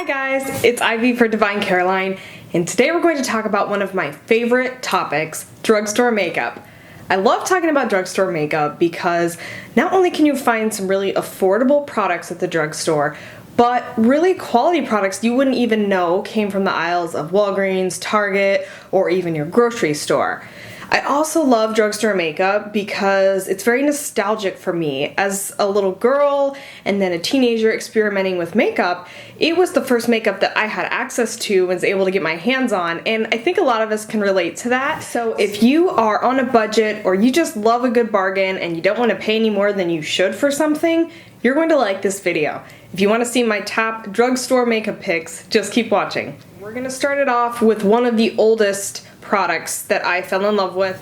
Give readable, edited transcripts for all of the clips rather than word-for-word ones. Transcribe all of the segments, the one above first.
guys, it's Ivy for Divine Caroline, and today we're going to talk about one of my favorite topics, drugstore makeup. I love talking about drugstore makeup because not only can you find some really affordable products at the drugstore, but really quality products you wouldn't even know came from the aisles of Walgreens, Target, or even your grocery store. I also love drugstore makeup because it's very nostalgic for me. As a little girl and then a teenager experimenting with makeup, it was the first makeup that I had access to and was able to get my hands on, and I think a lot of us can relate to that. So if you are on a budget or you just love a good bargain and you don't want to pay any more than you should for something, you're going to like this video. If you want to see my top drugstore makeup picks, just keep watching. We're going to start it off with one of the oldest products that I fell in love with.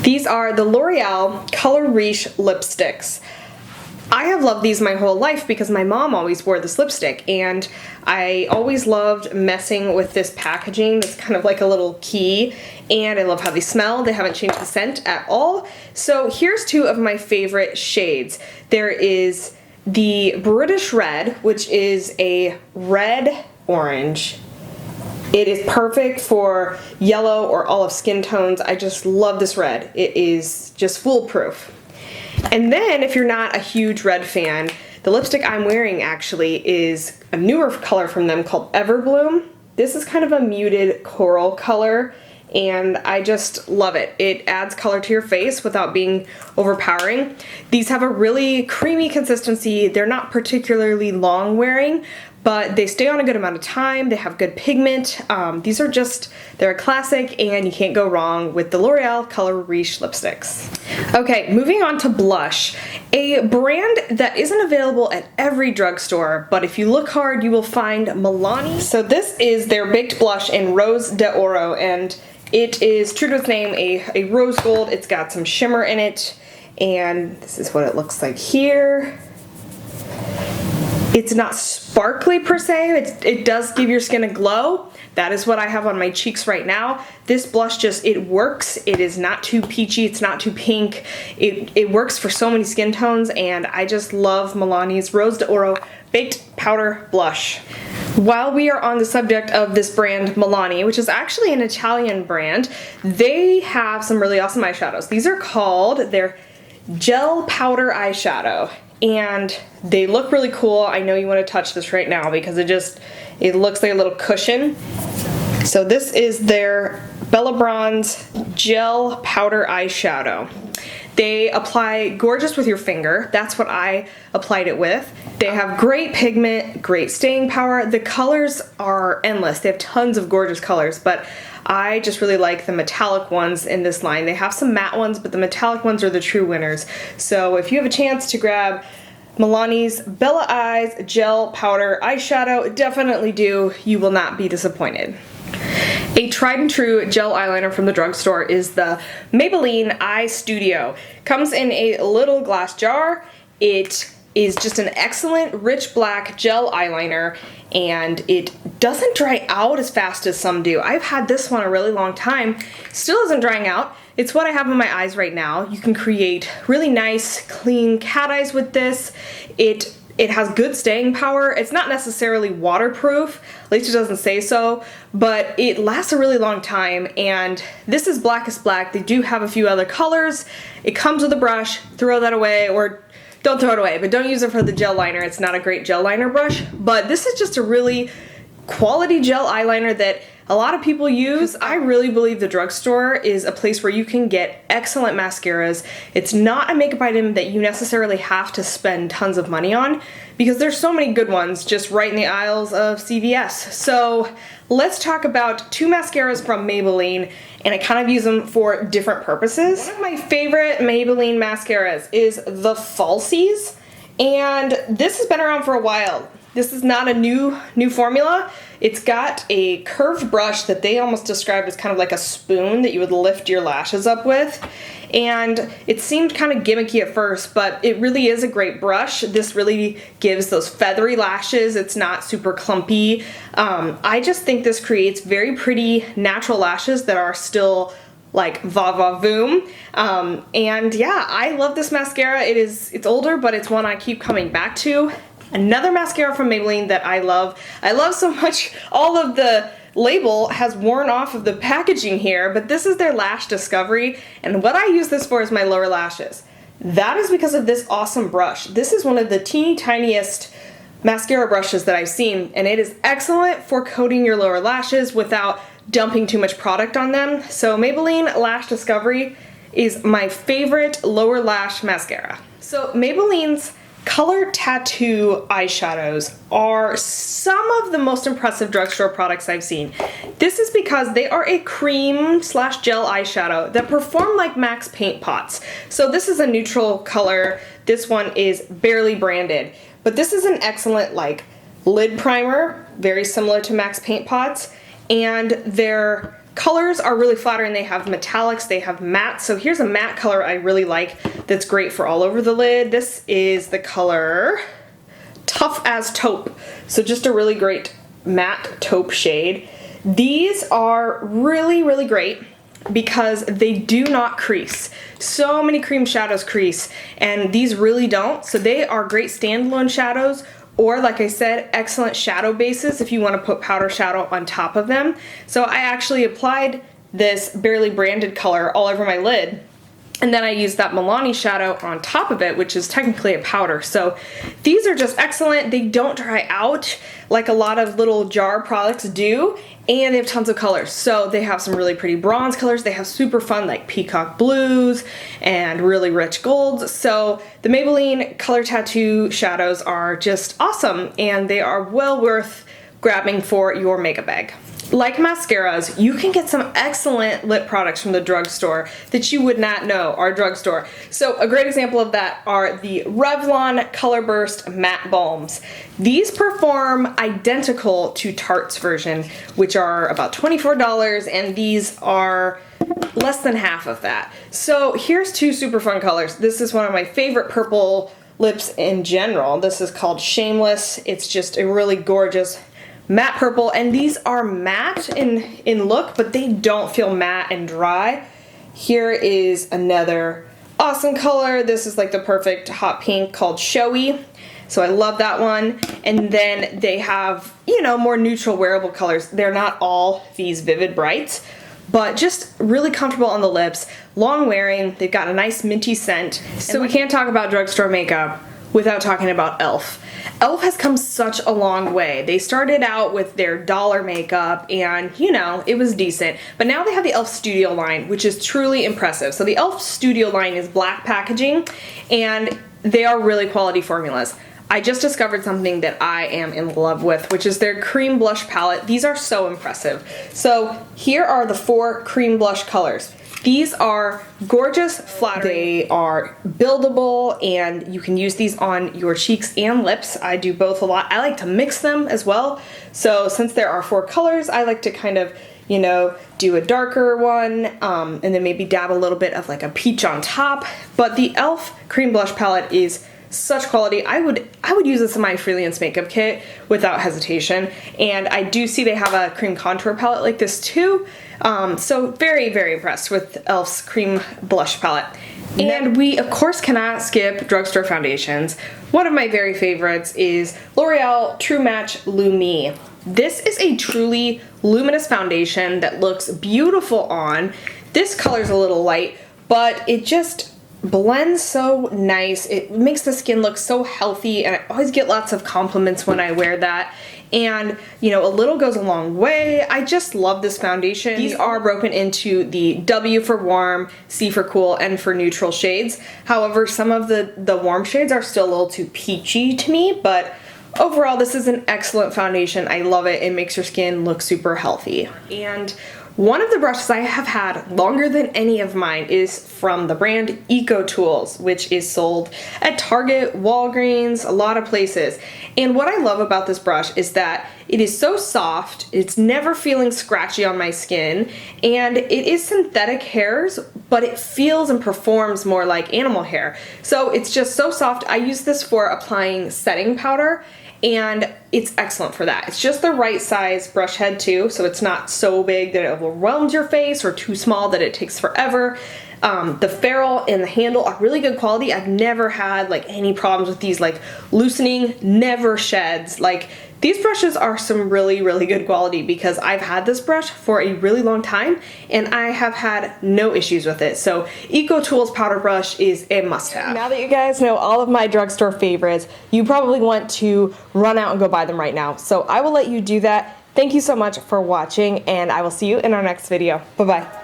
These are the L'Oreal Color Riche lipsticks. I have loved these my whole life because my mom always wore this lipstick, and I always loved messing with this packaging. That's kind of like a little key, and I love how they smell. They haven't changed the scent at all. So here's two of my favorite shades. There is the British Red, which is a red orange. It is perfect for yellow or olive skin tones. I just love this red. It is just foolproof. And then if you're not a huge red fan, the lipstick I'm wearing actually is a newer color from them called Everbloom. This is kind of a muted coral color, and I just love it. It adds color to your face without being overpowering. These have a really creamy consistency. They're not particularly long wearing, but they stay on a good amount of time. They have good pigment. They're a classic, and you can't go wrong with the L'Oreal Color Riche lipsticks. Okay, moving on to blush. A brand that isn't available at every drugstore, but if you look hard, you will find Milani. So this is their baked blush in Rose d'Oro, and it is true to its name, a rose gold. It's got some shimmer in it, and this is what it looks like here. It's not sparkly per se, it does give your skin a glow. That is what I have on my cheeks right now. This blush it works. It is not too peachy, it's not too pink. It works for so many skin tones, and I just love Milani's Rose d'Oro Baked Powder Blush. While we are on the subject of this brand Milani, which is actually an Italian brand, they have some really awesome eyeshadows. These are called their Gel Powder Eyeshadow, and they look really cool. I know you want to touch this right now because it looks like a little cushion. So this is their Bella Bronze Gel Powder Eyeshadow. They apply gorgeous with your finger. That's what I applied it with. They have great pigment, great staying power. The colors are endless. They have tons of gorgeous colors, but I just really like the metallic ones in this line. They have some matte ones, but the metallic ones are the true winners. So if you have a chance to grab Milani's Bella Eyes Gel Powder Eyeshadow, definitely do. You will not be disappointed. A tried and true gel eyeliner from the drugstore is the Maybelline Eye Studio. Comes in a little glass jar. It is just an excellent rich black gel eyeliner, and it doesn't dry out as fast as some do. I've had this one a really long time. Still isn't drying out. It's what I have on my eyes right now. You can create really nice, clean cat eyes with this. It has good staying power. It's not necessarily waterproof, at least it doesn't say so, but it lasts a really long time, and this is Blackest Black. They do have a few other colors. It comes with a brush. Throw that away, or don't throw it away, but don't use it for the gel liner. It's not a great gel liner brush, but this is just a really quality gel eyeliner that a lot of people use. I really believe the drugstore is a place where you can get excellent mascaras. It's not a makeup item that you necessarily have to spend tons of money on because there's so many good ones just right in the aisles of CVS. So let's talk about two mascaras from Maybelline, and I kind of use them for different purposes. One of my favorite Maybelline mascaras is the Falsies, and this has been around for a while. This is not a new formula. It's got a curved brush that they almost described as kind of like a spoon that you would lift your lashes up with. And it seemed kind of gimmicky at first, but it really is a great brush. This really gives those feathery lashes. It's not super clumpy. I just think this creates very pretty natural lashes that are still like va va voom. And yeah, I love this mascara. It's older, but it's one I keep coming back to. Another mascara from Maybelline that I love. I love so much, all of the label has worn off of the packaging here, but this is their Lash Discovery, and what I use this for is my lower lashes. That is because of this awesome brush. This is one of the teeny tiniest mascara brushes that I've seen, and it is excellent for coating your lower lashes without dumping too much product on them. So Maybelline Lash Discovery is my favorite lower lash mascara. So Maybelline's Color Tattoo eyeshadows are some of the most impressive drugstore products I've seen. This is because they are a cream/gel eyeshadow that perform like MAC's paint pots. So this is a neutral color. This one is barely branded, but this is an excellent like lid primer, very similar to MAC's paint pots, and their colors are really flattering. They have metallics, they have matte. So here's a matte color I really like that's great for all over the lid. This is the color Tough as Taupe. So just a really great matte taupe shade. These are really, really great because they do not crease. So many cream shadows crease, and these really don't. So they are great standalone shadows, or like I said, excellent shadow bases if you want to put powder shadow on top of them. So I actually applied this barely branded color all over my lid, and then I used that Milani shadow on top of it, which is technically a powder. So these are just excellent. They don't dry out like a lot of little jar products do, and they have tons of colors. So they have some really pretty bronze colors. They have super fun like peacock blues and really rich golds. So the Maybelline Color Tattoo shadows are just awesome, and they are well worth grabbing for your makeup bag. Like mascaras, you can get some excellent lip products from the drugstore that you would not know are drugstore. So a great example of that are the Revlon Color Burst Matte Balms. These perform identical to Tarte's version, which are about $24, and these are less than half of that. So here's two super fun colors. This is one of my favorite purple lips in general. This is called Shameless. It's just a really gorgeous matte purple, and these are matte in look, but they don't feel matte and dry. Here is another awesome color. This is like the perfect hot pink called Showy. So I love that one. And then they have, you know, more neutral wearable colors. They're not all these vivid brights, but just really comfortable on the lips, long wearing. They've got a nice minty scent. So we can't talk about drugstore makeup without talking about e.l.f. e.l.f. has come such a long way. They started out with their dollar makeup, and you know, it was decent. But now they have the e.l.f. Studio line, which is truly impressive. So the e.l.f. Studio line is black packaging, and they are really quality formulas. I just discovered something that I am in love with, which is their cream blush palette. These are so impressive. So here are the 4 cream blush colors. These are gorgeous, flattering. They are buildable, and you can use these on your cheeks and lips. I do both a lot. I like to mix them as well. So since there are 4 colors, I like to kind of, you know, do a darker one, and then maybe dab a little bit of like a peach on top. But the e.l.f. cream blush palette is such quality. I would use this in my freelance makeup kit without hesitation. And I do see they have a cream contour palette like this too. So very, very impressed with e.l.f.'s cream blush palette. And we of course cannot skip drugstore foundations. One of my very favorites is L'Oreal True Match Lumi. This is a truly luminous foundation that looks beautiful on. This color's a little light, but it just blends so nice. It makes the skin look so healthy, and I always get lots of compliments when I wear that. And you know, a little goes a long way. I just love this foundation. These are broken into the W for warm, C for cool, and for neutral shades. However, some of the warm shades are still a little too peachy to me, but overall this is an excellent foundation. I love it. It makes your skin look super healthy. And one of the brushes I have had longer than any of mine is from the brand Eco Tools, which is sold at Target, Walgreens, a lot of places. And what I love about this brush is that it is so soft, it's never feeling scratchy on my skin, and it is synthetic hairs, but it feels and performs more like animal hair. So it's just so soft. I use this for applying setting powder, and it's excellent for that. It's just the right size brush head too, so it's not so big that it overwhelms your face or too small that it takes forever. The ferrule and the handle are really good quality. I've never had like any problems with these, like loosening, never sheds. Like these brushes are some really, really good quality because I've had this brush for a really long time and I have had no issues with it. So EcoTools powder brush is a must-have. Now that you guys know all of my drugstore favorites, you probably want to run out and go buy them right now. So I will let you do that. Thank you so much for watching and I will see you in our next video. Bye-bye.